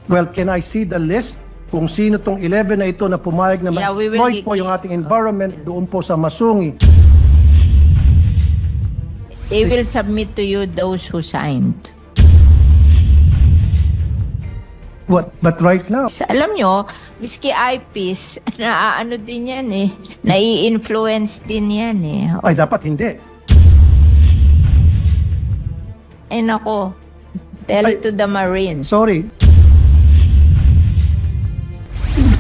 Well, can I see the list kung sino tong 11 na ito na pumayag na Yeah, we will ma-exploit po yung ating environment doon po sa Masungi? They will submit to you those who signed. What? But right now, Alam nyo, miski eyepiece, ano din yan eh. Nai-influence din yan eh. ay dapat hindi. Eh nako, tell it to the Marines. Sorry.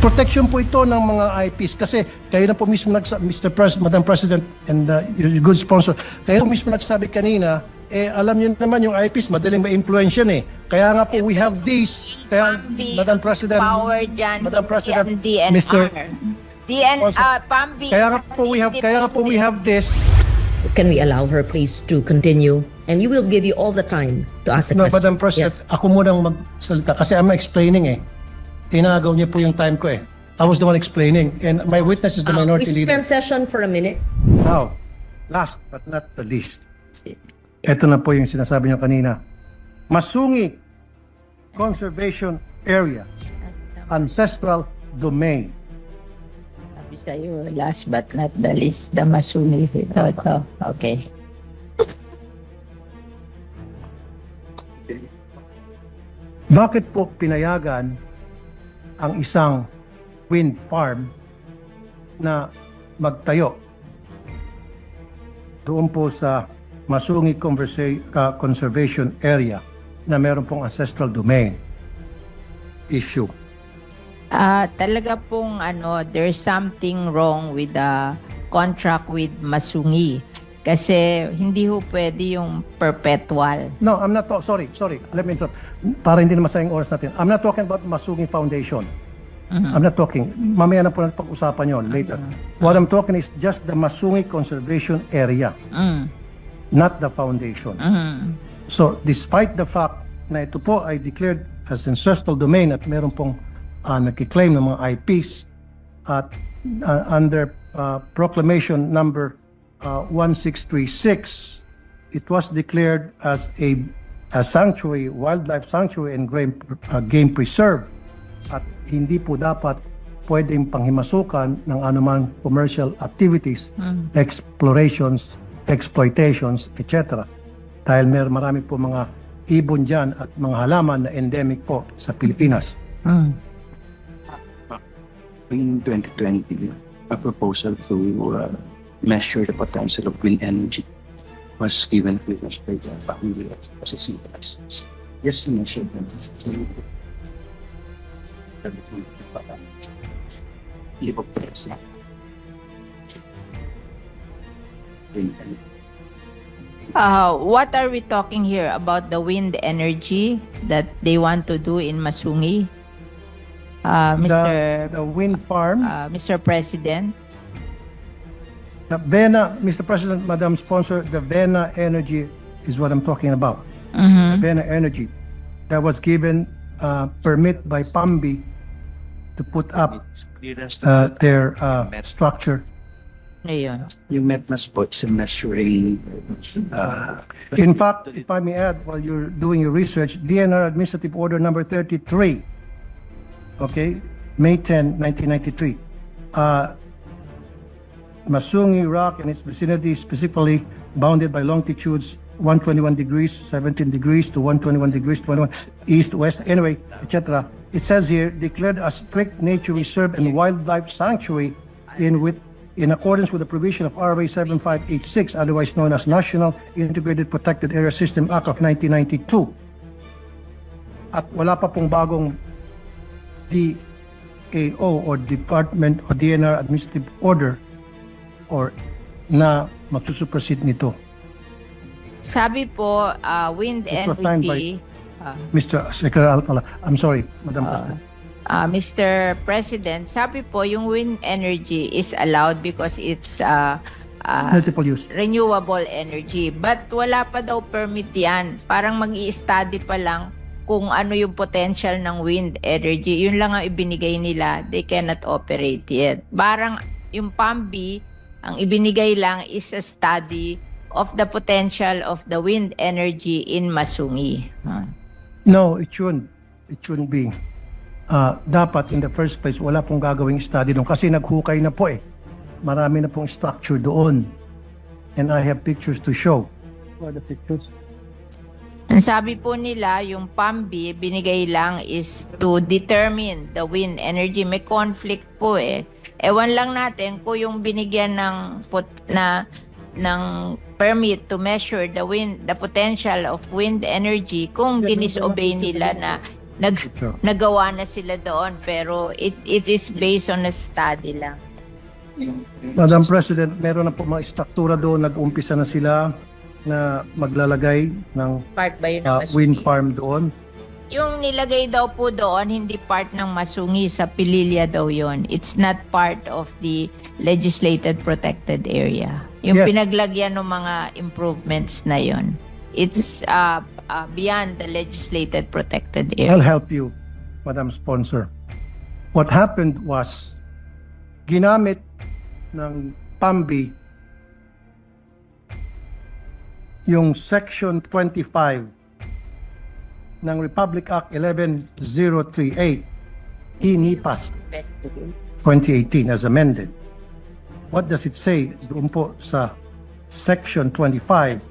Protection po ito ng mga IPs kasi kayo na po mismo Mr. Madam President and your good sponsor, kayo po mismo nagsabi kanina, alam niyo naman yung IPs madaling ma-influence yan eh. Kaya nga po we have this, kaya Madam President, Power dyan, Madam President, DNR. Mr. Pambi, Kaya nga po we have this. Can we allow her please to continue? And you will give you all the time to ask a No, question. Madam President, Yes. ako munang magsalita kasi I'm explaining eh. Inagaw niyo po yung time ko eh. I was the one explaining and my witness is the We minority leader. suspend session for a minute. Now, last but not the least, ito na po yung sinasabi niyo kanina. Masungi Conservation Area, Ancestral Domain. Sabi sa'yo, last but not the least, the Masungi. Ito. Okay. Bakit po pinayagan ang isang wind farm na magtayo doon po sa Masungi Conservation Area na meron pong ancestral domain issue? Talaga pong there's something wrong with the contract with Masungi. Kasi hindi ho pwede yung perpetual. No, I'm not sorry. Let me interrupt. Para hindi na masayang oras natin. I'm not talking about Masungi Foundation. I'm not talking. Mamaya na po natin pag-usapan yon later. What I'm talking is just the Masungi Conservation Area. Not the foundation. So, despite the fact na ito po ay declared as ancestral domain at meron pong nagkiklaim ng mga IPs at under proclamation number 1636, it was declared as a sanctuary, wildlife sanctuary and game preserve at hindi po dapat pwedeng panghimasukan ng anumang commercial activities, explorations, exploitations, etc. Dahil marami po mga ibon dyan at mga halaman na endemic po sa Pilipinas. In 2020, a proposal to measure the potential of wind energy was given to us by the family as a CPS. Yes, to measure them. What are we talking here about the wind energy that they want to do in Masungi? The wind farm, Mr. President? the Vena, Mr. President, Madam Sponsor, the Vena Energy is what I'm talking about. The Vena Energy that was given permit by PAMBI to put up their structure. Ayun. Yung METMAS po is measuring In fact, if I may add, while you're doing your research, DNR Administrative Order number 33, okay, May 10, 1993, Masungi Rock and its vicinity specifically bounded by longitudes 121 degrees, 17 degrees to 121 degrees, 21 east, west, anyway, etc. It says here, declared a strict nature reserve and wildlife sanctuary in accordance with the provision of RA 7586, otherwise known as National Integrated Protected Area System Act of 1992. At wala pa pong bagong DAO or Department or DNR Administrative Order or na magsusuproceed nito. Sabi po, wind It was signed energy... Mr. Secretary Alcala. I'm sorry, Madam President. Mr. President, sabi po yung wind energy is allowed because it's Multiple use. renewable energy. But wala pa daw permit yan. Parang mag-i-study pa lang kung ano yung potential ng wind energy. Yun lang ang ibinigay nila. They cannot operate yet. Parang yung PAMBI, ang ibinigay lang is a study of the potential of the wind energy in Masungi. No, it shouldn't. It shouldn't be. dapat in the first place wala pong gagawing study doon kasi naghukay na po eh. Marami na pong structure doon. And I have pictures to show. What are the pictures? Ang sabi po nila, yung PAMB, binigay lang is to determine the wind energy. May conflict po eh. Ewan lang natin kung yung binigyan ng permit to measure the potential of wind energy, kung dinisobey nila na nagawa na sila doon. Pero it is based on a study lang. Madam President, meron na po mga struktura doon. Nag-umpisa na sila na maglalagay ng Part ba yun ng Masungi? wind farm doon. Yung nilagay daw po doon, hindi part ng Masungi, sa Pililya daw yon. It's not part of the legislated protected area. Yung Yes. pinaglagyan ng mga improvements na yon, it's beyond the legislated protected I'll area. help you, Madam Sponsor. What happened was, ginamit ng PAMB yung Section 25 ng Republic Act 11038, INIPAS 2018 as amended. What does it say doon po sa Section 25?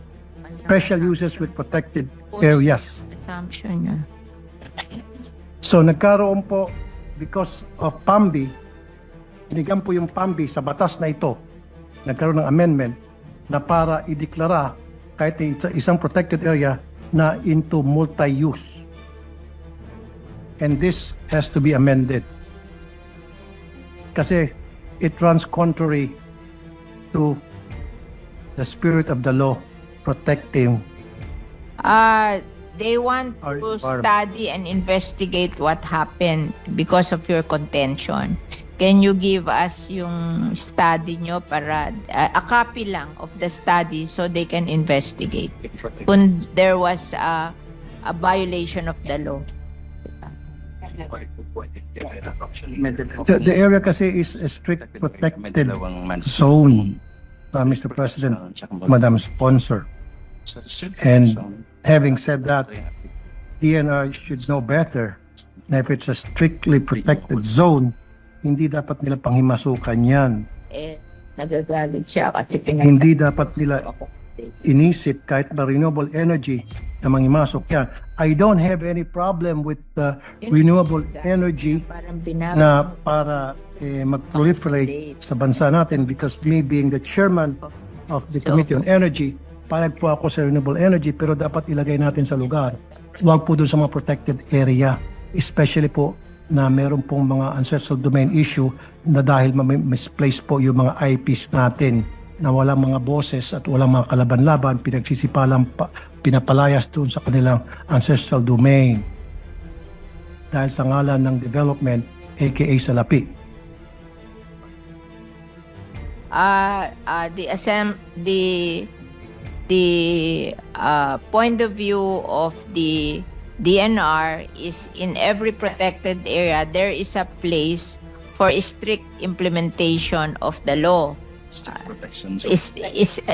Special uses with protected areas. Assumption niya. So nagkaroon po, because of PAMB, inigam po yung PAMB sa batas na ito, nagkaroon ng amendment na para ideklara kahit isang protected area na into multi-use. And this has to be amended. Kasi it runs contrary to the spirit of the law protecting They want Our to environment. study and investigate what happened because of your contention. Can you give us yung study nyo para a copy lang of the study so they can investigate kung there was a violation of the law? the area kasi is a strict protected zone, Mr. President, Madam Sponsor. And having said that, DNR should know better na if it's a strictly protected zone, hindi dapat nila panghimasukan yan. Nagagalit siya kasi Hindi dapat nila inisip kahit na renewable energy na manghimasok yan. I don't have any problem with renewable energy na para mag-proliferate sa bansa natin, because me being the chairman of the Committee on Energy, payag po ako sa renewable energy, pero dapat ilagay natin sa lugar. Huwag po doon sa mga protected area, especially po na meron pong mga ancestral domain issue na dahil misplaced po yung mga IPs natin na walang mga boses at walang mga kalaban-laban, pinapalayas doon sa kanilang ancestral domain dahil sa ngalan ng development, aka salapi. The point of view of the DNR is in every protected area there is a place for strict implementation of the law.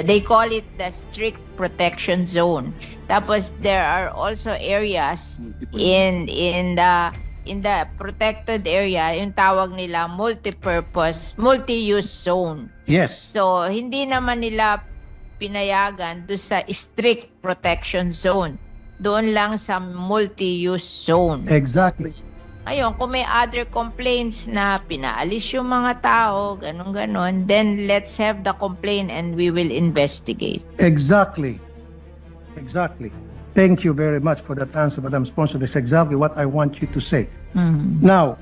They call it the strict protection zone. Tapos there are also areas in the protected area, yung tawag nila multi-purpose, multi-use zone. Yes. So hindi naman nila pinayagan do sa strict protection zone. Doon lang sa multi-use zone. Exactly. Ayun, kung may other complaints na pinaalis yung mga tao, ganun-ganon, then let's have the complaint and we will investigate. Exactly. Exactly. Thank you very much for that answer, Madam Sponsor. That's exactly what I want you to say. Now,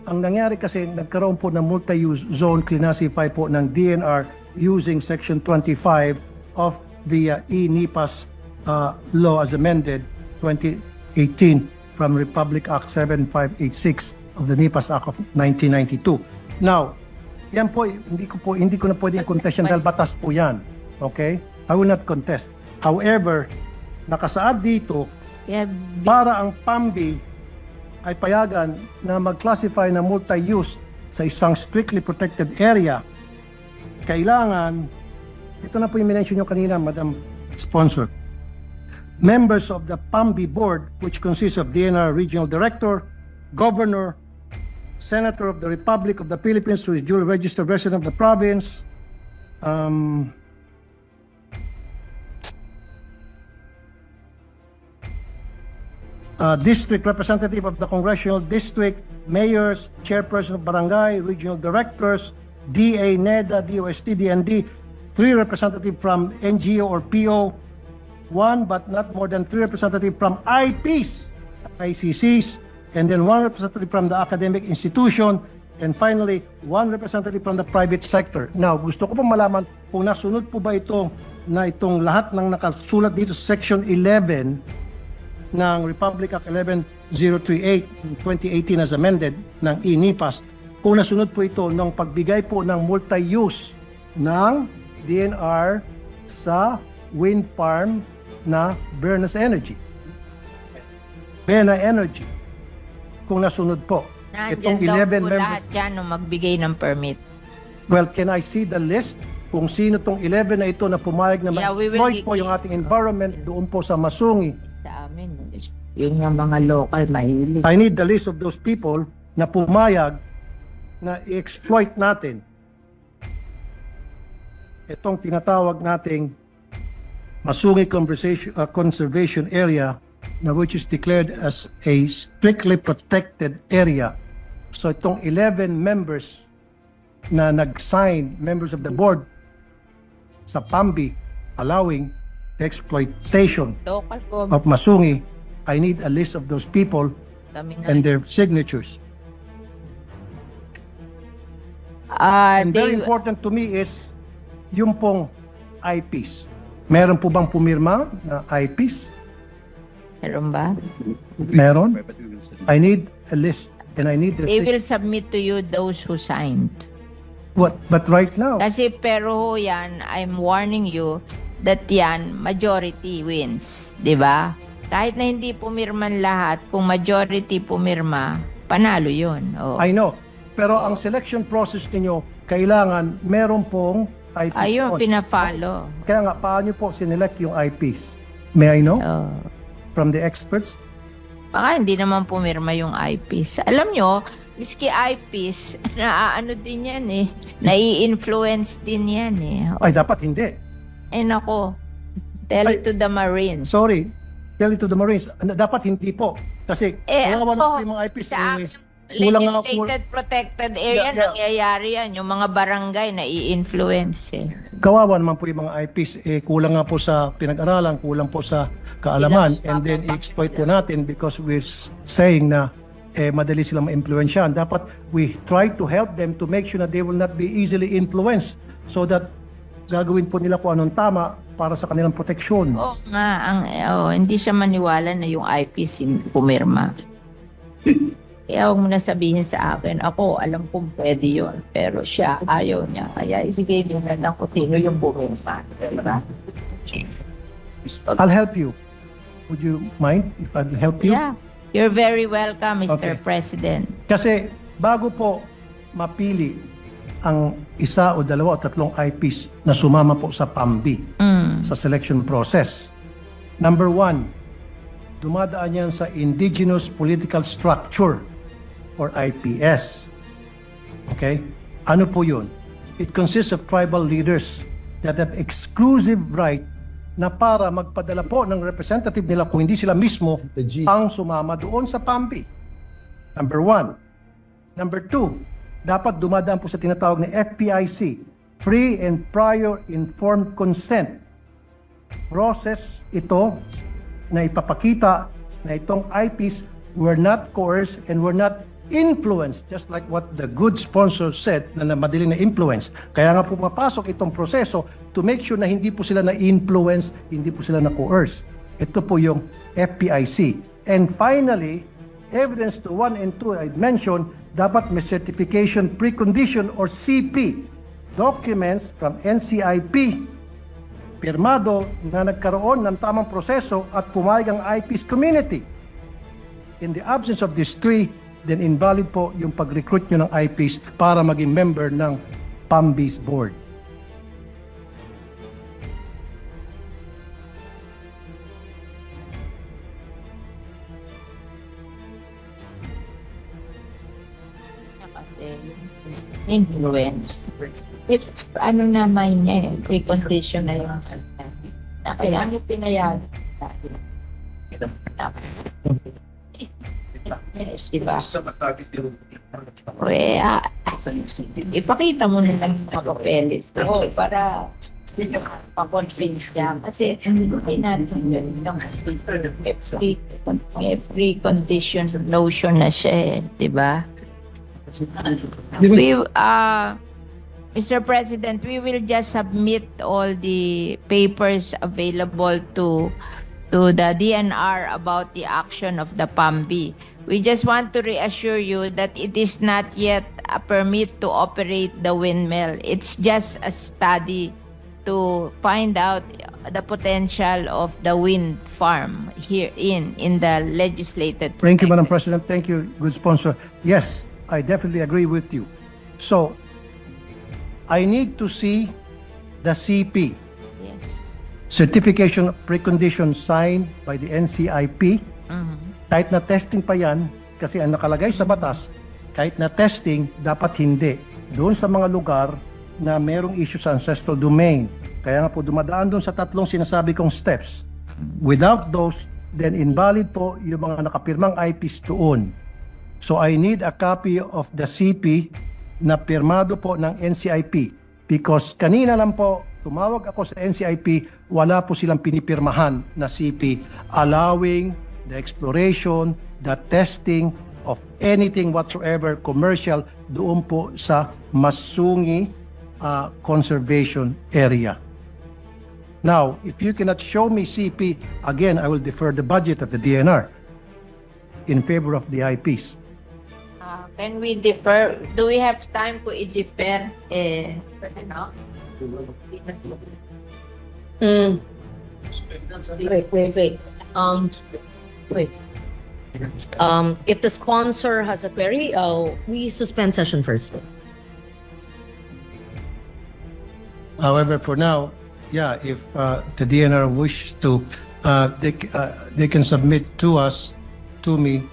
ang nangyari kasi, nagkaroon po ng multi-use zone, classify po ng DNR using Section 25 of the e-NIPAS law as amended 2018 from Republic Act 7586 of the NIPAS Act of 1992. Now, yan po, hindi ko na pwedeng contest yan dahil batas po yan. Okay? I will not contest. However, nakasaad dito, para ang PAMB ay payagan na mag-classify na multi-use sa isang strictly protected area, kailangan, ito na po yung minention nyo kanina, Madam Sponsor, members of the PAMBI board, which consists of DNR Regional Director, Governor, Senator of the Republic of the Philippines who is duly registered resident of the province, district representative of the congressional district, mayors, chairperson of barangay, regional directors, DA, NEDA, DOST, DND, 3 representative from NGO or PO, 1 but not more than 3 representative from IPs, ICCs, and then 1 representative from the academic institution, and finally, 1 representative from the private sector. Now, gusto ko pa malaman kung nasunod po ba ito na itong lahat ng nakasulat dito sa Section 11 ng Republic Act 11038 2018 as amended ng INIPAS, kung nasunod po ito ng pagbigay po ng multi-use ng DNR sa wind farm na Bernas Energy. Bena Energy. Kung nasunod po. Nandyan daw po lahat dyan nung magbigay ng permit. Well, can I see the list kung sino tong 11 na ito na pumayag na ma-exploit po yung ating environment doon po sa Masungi? Sa amin, yun yung mga local mahilig. I need the list of those people na pumayag na i-exploit natin itong tinatawag nating Masungi Conservation Area na which is declared as a strictly protected area. So itong 11 members na nag-sign, members of the board sa PAMBI allowing the exploitation of Masungi, I need a list of those people and their signatures. And very important to me is yung pong IPs. Meron po bang pumirma na IPs? Meron ba? Meron. I need a list and I need the They will submit to you those who signed. What? But right now, Kasi pero yan, I'm warning you that yan, majority wins. Diba? Kahit na hindi pumirman lahat, kung majority pumirma, panalo yun. Oh. I know. Pero ang selection process niyo kailangan meron pong IPs. Ayun, on. pina-follow. Kaya nga, paano po sinelect yung IPs? May I know? Oh. From the experts? Baka hindi naman pumirma yung eyepiece. Alam nyo, miski eyepiece, naaano din yan eh. Nai-influence din yan eh. Ay, dapat hindi. Ay nako, tell it to the Marines. Sorry. Tell it to the Marines. Dapat hindi po. Kasi, kawawa na po yung mga IPs. Sa legislated protected area, nangyayari yan. Yung mga barangay nai-influence eh. Kawawa naman po yung mga IPs. Kulang nga po sa pinag-aralan, kulang po sa kaalaman, and then i-exploit po natin because we're saying na madali silang ma-influensyahan. Dapat we try to help them to make sure that they will not be easily influenced so that gagawin po nila kung anong tama para sa kanilang proteksyon. Oo nga, hindi siya maniwala na yung IPs pumirma. Kaya huwag mo na sabihin sa akin, ako alam kong pwede yun, pero siya ayaw niya. Kaya isigay niyo na lang kung sino yung pumirma. Diba? I'll help you. Would you mind if I'll help you? Yeah. You're very welcome, Mr. Okay. President. Kasi bago po mapili ang isa o dalawa o tatlong IPs na sumama po sa PAMBI sa selection process, number 1, dumadaan yan sa Indigenous Political Structure or IPS. Okay? Ano po yun? It consists of tribal leaders that have exclusive right na para magpadala po ng representative nila kung hindi sila mismo ang sumama doon sa PAMBI. Number 1. Number 2, dapat dumadaan po sa tinatawag na FPIC, Free and Prior Informed Consent. Process ito na ipapakita na itong IPs were not coerced and were not influenced, just like what the good sponsor said na madali na influence. Kaya nga po mapasok itong proseso to make sure na hindi po sila na-influence, hindi po sila na-coerce. Ito po yung FPIC. And finally, evidence to 1 and 2 I mentioned, dapat may certification precondition or CP. Documents from NCIP, pirmado na nagkaroon ng tamang proseso at pumayag ang IPs community. In the absence of these 3, then invalid po yung pag-recruit nyo ng IPs para maging member ng PAMBI's board. influence. If, ano naman niya precondition na yung na kaya ano pinayag yes, diba? Ipakita mo na lang mga papeles para pa-convince siya. Kasi hindi natin yun yung every condition notion na siya diba? Mr. President, we will just submit all the papers available to the DNR about the action of the PAMB. We just want to reassure you that it is not yet a permit to operate the windmill. It's just a study to find out the potential of the wind farm here in the legislated. Thank you, Madam President. Thank you, good sponsor. Yes, I definitely agree with you. So, I need to see the CP, Yes. Certification of Precondition signed by the NCIP. Kahit na testing pa yan, kasi ang nakalagay sa batas, kahit na testing, dapat hindi. Doon sa mga lugar na merong issue sa ancestral domain. Kaya nga po dumadaan doon sa tatlong sinasabi kong steps. Without those, then invalid po yung mga nakapirmang IPs doon. So I need a copy of the CP na pirmado po ng NCIP because kanina lang po tumawag ako sa NCIP, wala po silang pinipirmahan na CP allowing the exploration, the testing of anything whatsoever commercial doon po sa Masungi Conservation Area. Now, if you cannot show me CP, again, I will defer the budget of the DNR in favor of the IPs. Can we defer? Do we have time to i-defer? Ano? Wait. If the sponsor has a query, we suspend session first. However, for now, yeah, if the DNR wish to, they can submit to us, to me,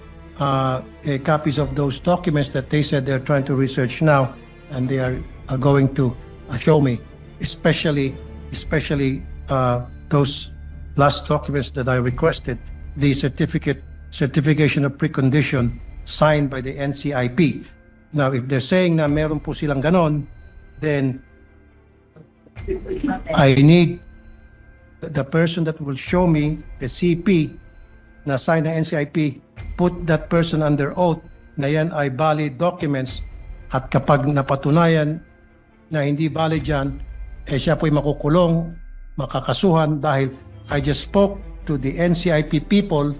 copies of those documents that they said they're trying to research now, and they are going to show me, especially those last documents that I requested, the certification of precondition signed by the NCIP. Now, if they're saying na meron po silang ganon, then I need the person that will show me the CP na signed ng NCIP, put that person under oath na yan ay valid documents, at kapag napatunayan na hindi valid yan, siya po'y makukulong, makakasuhan dahil I just spoke to the NCIP people,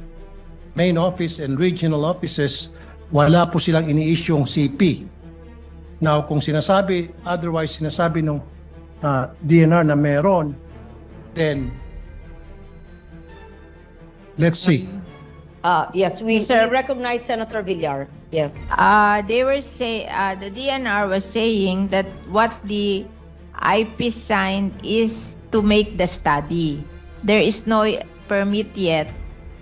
main office and regional offices, wala po silang ini-issue'ng CP. Now, kung sinasabi, otherwise sinasabi ng DNR na meron, then let's see. Yes, we recognize Senator Villar. Yes. They were the DNR was saying that what the IP signed is to make the study. There is no permit yet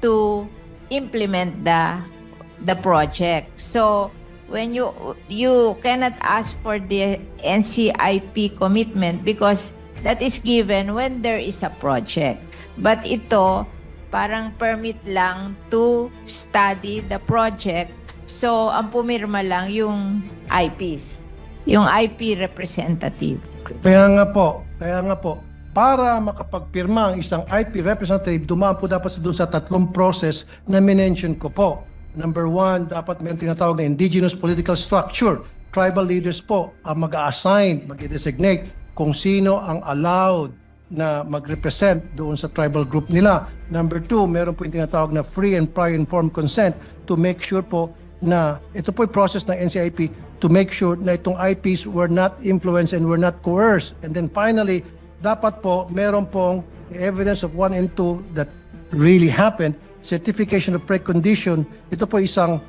to implement the project. So when you cannot ask for the NCIP commitment because that is given when there is a project. But ito parang permit lang to study the project. So, ang pumirma lang yung IPs, yung IP representative. Kaya nga po, para makapagpirma ang isang IP representative, dumaan po dapat doon sa tatlong process na minention ko po. Number one, dapat may tinatawag na indigenous political structure. Tribal leaders po ang mag-assign, mag-designate kung sino ang allowed na mag-represent doon sa tribal group nila. Number two, meron po yung tinatawag na free and prior informed consent to make sure po na ito po yung process ng NCIP to make sure na itong IPs were not influenced and were not coerced. And then finally, dapat po meron pong evidence of 1 and 2 that really happened. Certification of precondition, ito po isang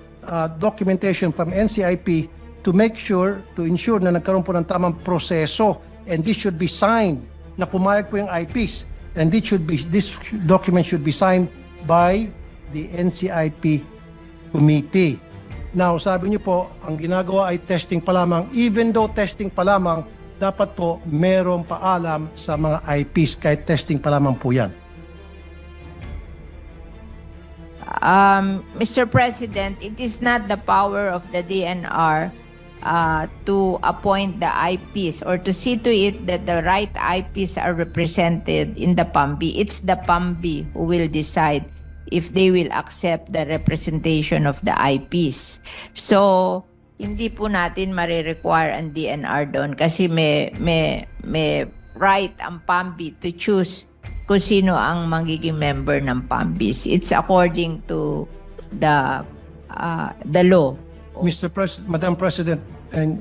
documentation from NCIP to make sure, to ensure na nagkaroon po ng tamang proseso, and this should be signed na pumayag po yung IPs, and this document should be signed by the NCIP committee. Now, sabi niyo po, ang ginagawa ay testing pa lamang. Even though testing pa lamang, dapat po merong paalam sa mga IPs kahit testing pa lamang po yan. Mr. President, it is not the power of the DNR to appoint the IPs or to see to it that the right IPs are represented in the PAMBI. It's the PAMBI who will decide if they will accept the representation of the IPs. So, hindi po natin marirequire ang DNR doon kasi may right ang PAMBI to choose kung sino ang magiging member ng PAMBIs. It's according to the law. Madam President and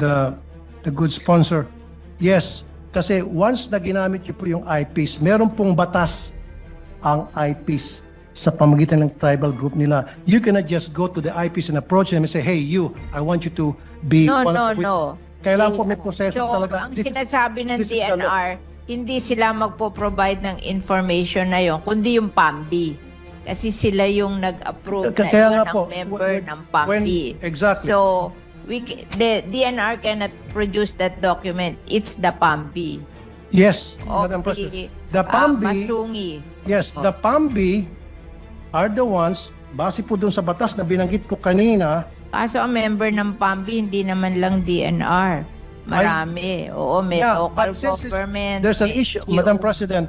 the good sponsor, yes, kasi once na ginamit niyo po yung IPs, meron pong batas ang IPs sa pamagitan ng tribal group nila. You cannot just go to the IPs and approach them and say, hey, you, I want you to be... No. Kailangan po may proseso So, talaga. ang sinasabi ng this is the law. DNR, hindi sila magpo-provide ng information na yon, kundi yung PAMBI. Kasi sila yung nag-approve na Kaya yun nga ang po, member ng PAMBI. Exactly. So, the DNR cannot produce that document. It's the PAMBI. Yes, Of Madam President. the The PAMBI, Masungi. yes, the PAMBI are the ones, base po dun sa batas na binanggit ko kanina, Kaso ang member ng PAMBI, hindi naman lang DNR. Marami. Oo, may local but since government. there's an may issue, NGO. Madam President,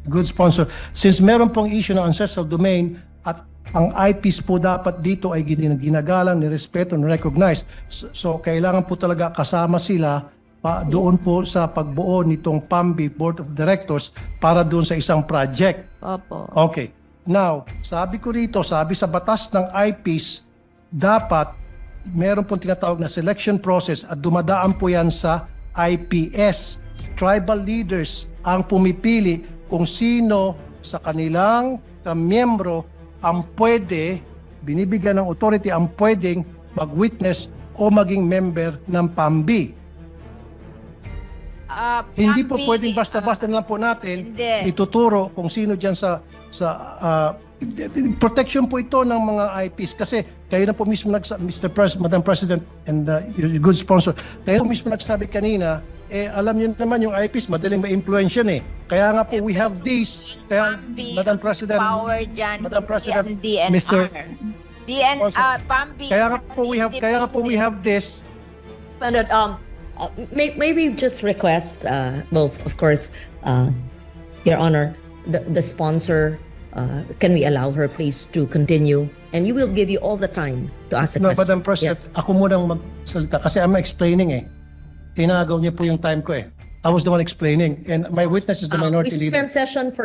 good sponsor, since meron pong issue ng ancestral domain at ang IPs po dapat dito ay ginagalang, nirespeto, nirecognize. So kailangan po talaga kasama sila doon po sa pagbuo nitong PAMBI Board of Directors para doon sa isang project. Opo. Okay. Now, sabi ko rito, sabi sa batas ng IPs, dapat meron pong tinatawag na selection process at dumadaan po yan sa IPS. Tribal leaders ang pumipili kung sino sa kanilang miyembro ang pwede, binibigyan ng authority ang pwedeng mag-witness o maging member ng PAMBI. Hindi po PAMBI, pwedeng basta-basta na lang po natin hindi. ituturo kung sino dyan sa protection po ito ng mga IPs kasi kayo na po mismo Madam President and your good sponsor, kayo po mismo nagsabi kanina, alam niyo naman yung IPs madaling ma-influence yan Kaya nga po we have this, kaya PAMBI, Madam President, power dyan, Madam President, DNR. Mr. PAMBI. Kaya nga po we have this. Standard, maybe just request, well, of course, Your Honor, the sponsor, can we allow her please to continue? And you will give you all the time to ask a No, question. Madam President, Yes. ako munang magsalita kasi I'm explaining Inagaw niya po yung time ko I was the one explaining and my witness is the minority We leader. suspend session for a